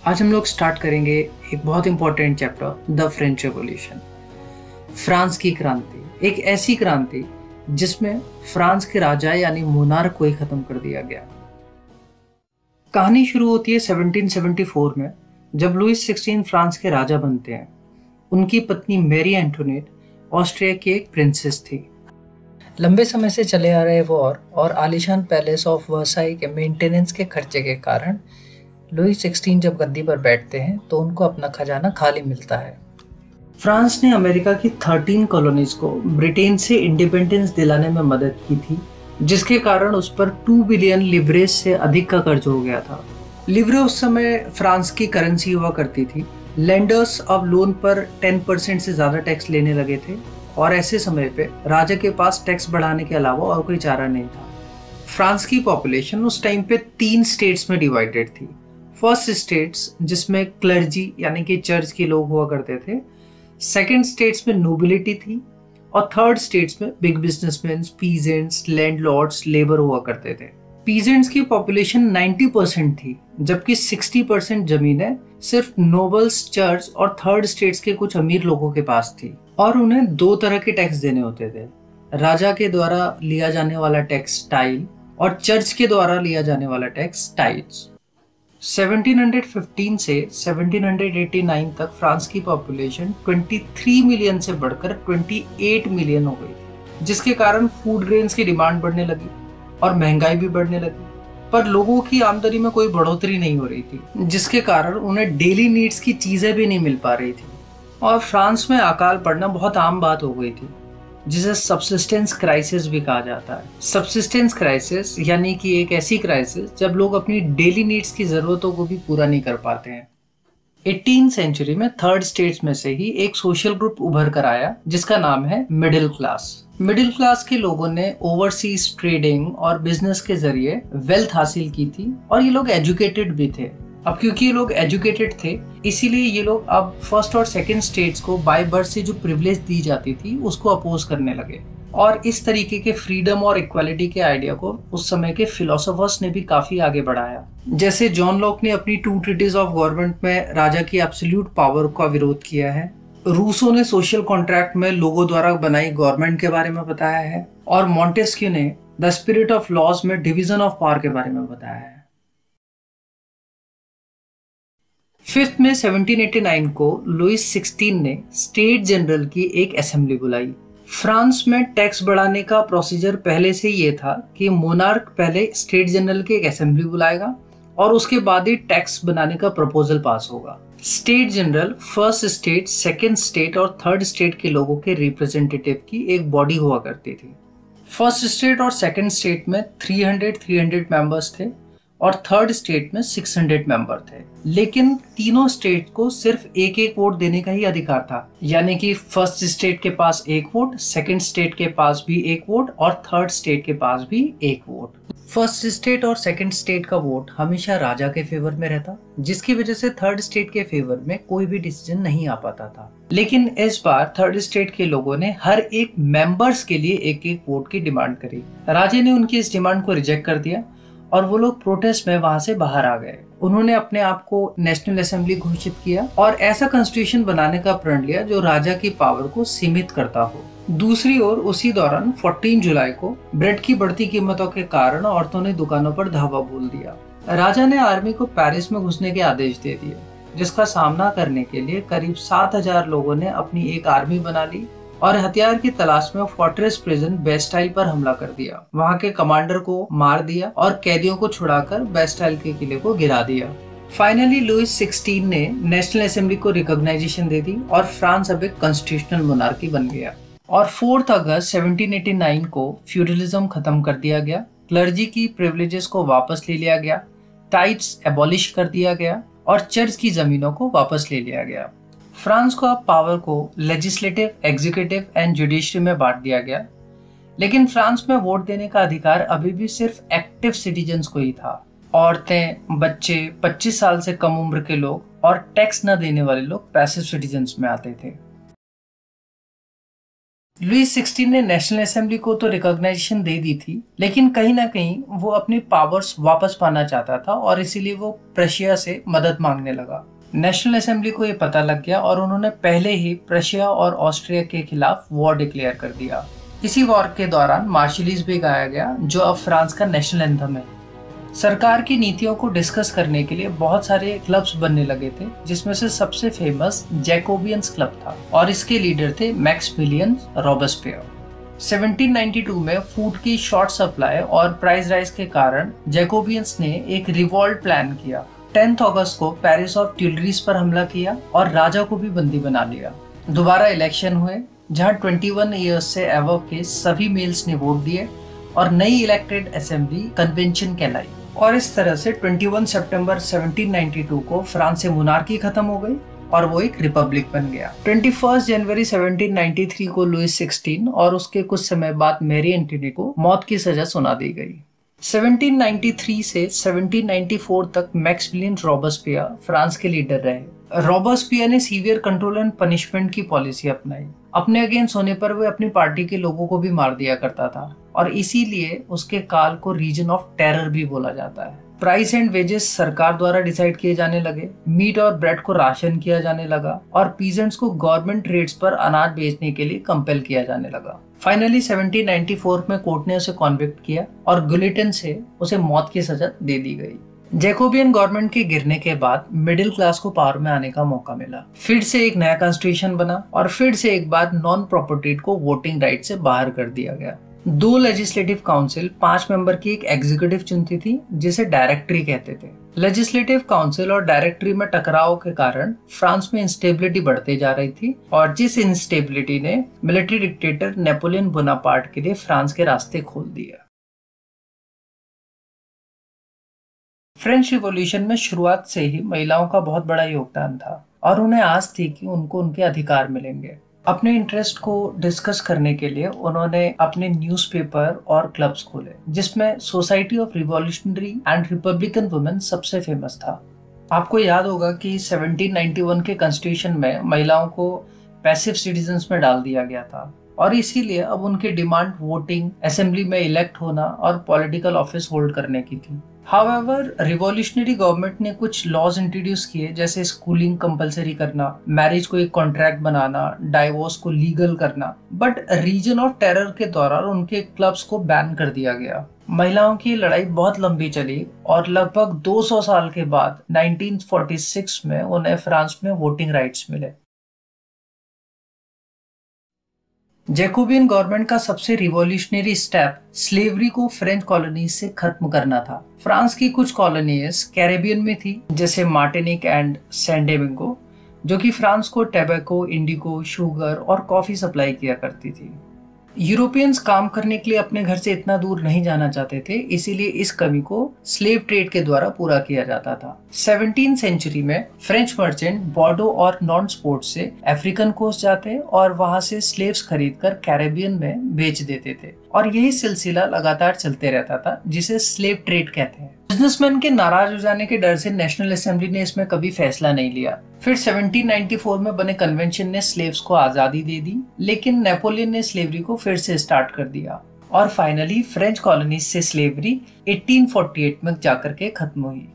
आज हम लोग स्टार्ट करेंगे एक बहुत important chapter, the French revolution. France की क्रांति, एक ऐसी क्रांति जिसमें फ्रांस के राजा यानी मोनार्क को ही खत्म कर दिया गया। कहानी शुरू होती है 1774 में, जब लुईस 16 फ्रांस के राजा बनते हैं। उनकी पत्नी मैरी एंटोनेट ऑस्ट्रिया की एक प्रिंसेस थी। लंबे समय से चले आ रहे वॉर और आलीशान पैलेस ऑफ वर्साई के मेंटेनेंस के खर्चे के कारण लुईस 16 जब गद्दी पर बैठते हैं तो उनको अपना खजाना खाली मिलता है। फ्रांस ने अमेरिका की 13 कॉलोनीज को ब्रिटेन से इंडिपेंडेंस दिलाने में मदद की थी, जिसके कारण उस पर 2 बिलियन लिब्रेस से अधिक का कर्ज हो गया था। लिब्रे उस समय फ्रांस की करेंसी हुआ करती थी। लेंडर्स अब लोन पर 10% से ज्यादा टैक्स लेने लगे थे और ऐसे समय पे राजा के पास टैक्स बढ़ाने के अलावा और कोई चारा नहीं था। फ्रांस की पॉपुलेशन उस टाइम पे 3 स्टेट्स में डिवाइडेड थी। फर्स्ट स्टेट्स जिसमें क्लर्जी यानी कि चर्च के लोग हुआ करते थे, सेकंड स्टेट्स में नोबिलिटी थी और थर्ड स्टेट्स में big businessman, peasants, landlords, labour हुआ करते थे। पीजेंट्स की पॉपुलेशन 90% थी, जबकि 60% जमीनें सिर्फ नोबल्स, चर्च और थर्ड स्टेट्स के कुछ अमीर लोगों के पास थी। और उन्हें 2 तरह के टैक्स देने होते थे, राजा के द्वारा लिया जाने वाला टैक्स टाइल और चर्च के द्वारा लिया जाने वाला टैक्स टाइल्स। 1715 से 1789 तक फ्रांस की पॉपुलेशन 23 मिलियन से बढ़कर 28 मिलियन हो गई, जिसके कारण फूड ग्रेन्स की डिमांड बढ़ने लगी और महंगाई भी बढ़ने लगी। पर लोगों की आमदनी में कोई बढ़ोतरी नहीं हो रही थी, जिसके कारण उन्हें डेली नीड्स की चीजें भी नहीं मिल पा रही थी और फ्रांस में अकाल पड़ना बहुत आम बात हो गई थी, जिसे सब्सिस्टेंस क्राइसिस भी कहा जाता है। सब्सिस्टेंस क्राइसिस यानी कि एक ऐसी क्राइसिस जब लोग अपनी डेली नीड्स की जरूरतों को भी पूरा नहीं कर पाते हैं। 18th सेंचुरी में थर्ड स्टेट्स में से ही एक सोशल ग्रुप उभर कर आया जिसका नाम है मिडिल क्लास। मिडिल क्लास के लोगों ने ओवरसीज ट्रेडिंग और बिजनेस के जरिए वेल्थ हासिल की थी और ये लोग एजुकेटेड भी थे। अब क्योंकि ये लोग एजुकेटेड थे, इसीलिए ये लोग अब फर्स्ट और सेकंड स्टेट्स को बाय बर्थ से जो प्रिविलेज दी जाती थी उसको अपोज करने लगे और इस तरीके के फ्रीडम और इक्वालिटी के आइडिया को उस समय के फिलोसोफर्स ने भी काफी आगे बढ़ाया। जैसे जॉन लॉक ने अपनी 2 ट्रीटीज ऑफ गवर्नमेंट में राजा की एब्सोल्यूट पावर का विरोध किया है। रूसो ने सोशल कॉन्ट्रैक्ट में लोगों द्वारा बनाई गवर्नमेंट के बारे में बताया है और मॉन्टेस्क्यू ने द स्पिरिट ऑफ लॉज में डिवीजन ऑफ पावर के बारे में बताया है। 5 मई 1789 को लुईस 16 ने स्टेट जनरल की एक असेंबली बुलाई। फ्रांस में टैक्स बढ़ाने का प्रोसीजर पहले से ये था कि मोनार्क पहले स्टेट जनरल की एक असेंबली बुलाएगा और उसके बाद ही टैक्स बनाने का प्रपोजल पास होगा। State general first state, second state और थर्ड स्टेट के लोगों के रिप्रेजेंटेटिव की एक बॉडी हुआ करती थी। फर्स्ट स्टेट और सेकंड स्टेट में 300 मेंबर्स थे और थर्ड स्टेट में 600 मेंबर थे, लेकिन तीनों स्टेट को सिर्फ एक एक वोट देने का ही अधिकार था। यानी कि फर्स्ट स्टेट के पास 1 वोट, सेकंड स्टेट के पास भी 1 वोट और थर्ड स्टेट के पास भी 1 वोट। फर्स्ट स्टेट और सेकंड स्टेट का वोट हमेशा राजा के फेवर में रहता, जिसकी वजह से थर्ड स्टेट के फेवर में कोई भी डिसीजन नहीं आ पाता था। लेकिन इस बार थर्ड स्टेट के लोगों ने हर एक मेंबर्स के लिए एक एक वोट की डिमांड करी। राजा ने उनकी इस डिमांड को रिजेक्ट कर दिया और वो लोग प्रोटेस्ट में वहां से बाहर आ गए। उन्होंने अपने आप को नेशनल असेंबली घोषित किया और ऐसा कॉन्स्टिट्यूशन बनाने का प्रण लिया जो राजा की पावर को सीमित करता हो। दूसरी ओर उसी दौरान 14 जुलाई को ब्रेड की बढ़ती कीमतों के कारण औरतों ने दुकानों पर धावा बोल दिया। राजा ने आर्मी को पेरिस में घुसने के आदेश दे दिए, जिसका सामना करने के लिए करीब 7000 लोगों ने अपनी एक आर्मी बना ली और हथियार की तलाश में फोर्ट्रेस प्रिजन बेस्टाइल पर हमला कर दिया। वहां के कमांडर को मार दिया और कैदियों को छुड़ाकर बेस्टाइल के किले को गिरा दिया। फाइनली लुईस 16 ने नेशनल असेंबली को रिकॉग्नाइजेशन दे दी और फ्रांस अब एक कॉन्स्टिट्यूशनल मोनार्की बन गया। और 4 अगस्त 1789 को फ्यूडलिज्म खत्म कर दिया गया, क्लर्जी की प्रिविलेजेस को वापस ले लिया गया, टाइट्स एबॉलिश कर दिया गया और चर्च की जमीनों को वापस ले लिया गया। फ्रांस को अब पावर को लेजिस्लेटिव, एग्जीक्यूटिव एंड जुडिशरी में बांट दिया गया, लेकिन फ्रांस में वोट देने का अधिकार अभी भी सिर्फ एक्टिव सिटीजन्स को ही था। औरतें, बच्चे, 25 साल से कम उम्र के लोग और टैक्स न देने वाले लोग पैसिव सिटीजन्स में आते थे। लुईस 16 ने नेशनल असेंबली को तो रिकॉग्नाइजेशन दे दी थी, लेकिन कहीं ना कहीं वो अपनी पावर्स वापस पाना चाहता था और इसीलिए वो प्रशिया से मदद मांगने लगा। नेशनल असेंबली को ये पता लग गया और उन्होंने पहले ही प्रशिया और ऑस्ट्रिया के खिलाफ वॉर डिक्लेयर कर दिया। इसी वॉर के दौरान मार्शलिस भी गाया गया, जो अब फ्रांस का नेशनल एंथम है। सरकार की नीतियों को डिस्कस करने के लिए बहुत सारे क्लब्स बनने लगे थे, जिसमें से सबसे फेमस जैकोबियंस क्लब था और इसके लीडर थे मैक्सिमिलियन रॉबेस्पियर। 1792 में फूड की शॉर्ट सप्लाई और प्राइस राइज के कारण जैकोबियंस ने एक रिवॉल्ट प्लान किया। 10 अगस्त को पेरिस ऑफ ट्यूलरीज पर हमला किया और राजा को भी बंदी बना लिया। दोबारा इलेक्शन हुए, जहां 21 ईयर्स से अबव के सभी मेल्स ने वोट दिए और नई इलेक्टेड असेंबली कन्वेंशन कहलाई। और इस तरह से 21 सितंबर 1792 को फ्रांस से मोनार्की खत्म हो गई और वो एक रिपब्लिक बन गया। 21 जनवरी 1793 को लुईस 16 और उसके कुछ समय बाद मैरी एंटोनी को मौत की सजा सुना दी गई। 1793 से 1794 तक मैक्सिमिलियन रॉबेस्पियर फ्रांस के लीडर रहे। रॉबेस्पियर ने सीवियर कंट्रोल एंड पनिशमेंट की पॉलिसी अपनाई। अपने अगेंस्ट होने पर वह अपनी पार्टी के लोगों को भी मार दिया करता था और इसीलिए उसके काल को रीजन ऑफ टेरर भी बोला जाता है। प्राइस एंड वेजेस सरकार द्वारा डिसाइड किए जाने लगे, मीट और ब्रेड को राशन किया जाने लगा और पीजेंट्स को गवर्नमेंट रेट्स पर अनाज बेचने के लिए कंपेल किया जाने लगा। फाइनली 1794 में कोर्ट ने उसे कॉन्विक्ट किया और गुलिटन से उसे मौत की सजा दे दी गई। जैकोबियन गवर्नमेंट के गिरने के बाद मिडिल क्लास को पावर में आने का मौका मिला। फिर से एक नया कॉन्स्टिट्यूशन बना और फिर से एक बार नॉन प्रॉपर्टीड को वोटिंग राइट से बाहर कर दिया गया। 2 लेजिस्लेटिव काउंसिल 5 मेंबर की एक एग्जीक्यूटिव चुनती थी, जिसे डायरेक्टरी कहते थे। लेजिस्लेटिव काउंसिल और डायरेक्टरी में टकराव के कारण फ्रांस में इंस्टेबिलिटी बढ़ती जा रही थी और जिस इंस्टेबिलिटी ने मिलिट्री डिक्टेटर नेपोलियन बोनापार्ट के लिए फ्रांस के रास्ते खोल दिए। फ्रेंच रिवॉल्यूशन में शुरुआत से ही महिलाओं का बहुत बड़ा योगदान था और उन्हें आस थी कि उनको उनके अधिकार मिलेंगे। अपने इंटरेस्ट को डिस्कस करने के लिए उन्होंने अपने न्यूज़पेपर और क्लब्स खोले, जिसमें society of revolutionary and Republican women सबसे फेमस था। आपको याद होगा कि 1791 के कॉन्स्टिट्यूशन में महिलाओं को पैसिव सिटीजन्स में डाल दिया गया था और इसीलिए अब उनकी डिमांड वोटिंग, असेंबली में इलेक्ट होना और पॉलिटिकल ऑफिस होल्ड करने की थी। हाउएवर, रिवॉल्यूशनरी गवर्नमेंट ने कुछ लॉज इंट्रोड्यूस किए, जैसे स्कूलिंग कंपलसरी करना, मैरिज को एक कॉन्ट्रैक्ट बनाना, डाइवोर्स को लीगल करना। बट रीजन ऑफ टेरर के दौरान उनके क्लब्स को बैन कर दिया गया। महिलाओं की लड़ाई बहुत लंबी चली और लगभग 200 साल के बाद 1946 में उन्हें फ्रांस में वोटिंग राइट्स मिले। जैकोबियन गवर्नमेंट का सबसे रिवॉल्यूशनरी स्टेप स्लेवरी को फ्रेंच कॉलोनीज से खत्म करना था। फ्रांस की कुछ कॉलोनीज कैरेबियन में थी, जैसे मार्टिनिक एंड सैन डोमिंगो, जो कि फ्रांस को टैबेको, इंडिगो, शुगर और कॉफी सप्लाई किया करती थी। यूरोपियंस काम करने के लिए अपने घर से इतना दूर नहीं जाना चाहते थे, इसीलिए इस कमी को स्लेव ट्रेड के द्वारा पूरा किया जाता था। 17वीं सेंचुरी में फ्रेंच मर्चेंट बॉर्डो और नॉन स्पोर्ट से अफ्रीकन कोस्ट जाते और वहां से स्लेव्स खरीदकर कैरेबियन में बेच देते थे और यही सिलसिला लगातार चलते रहता था, जिसे स्लेव ट्रेड कहते हैं। बिजनेसमैन के नाराज हो जाने के डर से नेशनल असेंबली ने इसमें कभी फैसला नहीं लिया। फिर 1794 में बने कन्वेंशन ने स्लेव्स को आजादी दे दी, लेकिन नेपोलियन ने स्लेवरी को फिर से स्टार्ट कर दिया और फाइनली फ्रेंच कॉलोनीज से स्लेवरी 1848 में जाकर के खत्म हुई।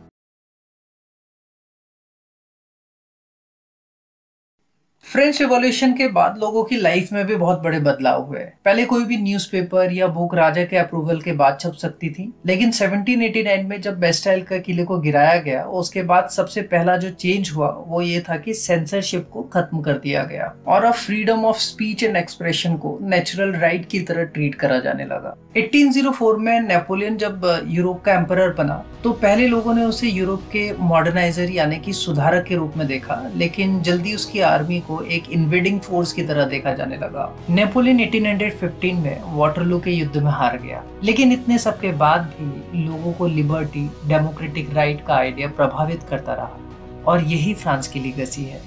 फ्रेंच रिवॉल्यूशन के बाद लोगों की लाइफ में भी बहुत बड़े बदलाव हुए। पहले कोई भी न्यूज़पेपर या बुक राजा के अप्रूवल के बाद छप सकती थी, लेकिन 1789 में जब बेस्टाइल का किले को गिराया गया, उसके बाद सबसे पहला जो चेंज हुआ वो ये था कि सेंसरशिप को खत्म कर दिया गया और अब freedom of speech and expression को नेचुरल राइट की तरह ट्रीट करा जाने लगा। 1804 में नेपोलियन जब यूरोप का एम्परर बना तो पहले लोगों ने उसे यूरोप के मॉडर्नाइजर यानी कि सुधारक के रूप में देखा, लेकिन जल्दी उसकी आर्मी को एक इन्वेडिंग फोर्स की तरह देखा जाने लगा। नेपोलियन 1815 में वाटरलू के युद्ध में हार गया, लेकिन इतने सब के बाद भी लोगों को लिबर्टी, डेमोक्रेटिक राइट का आइडिया प्रभावित करता रहा और यही फ्रांस की लीगेसी है।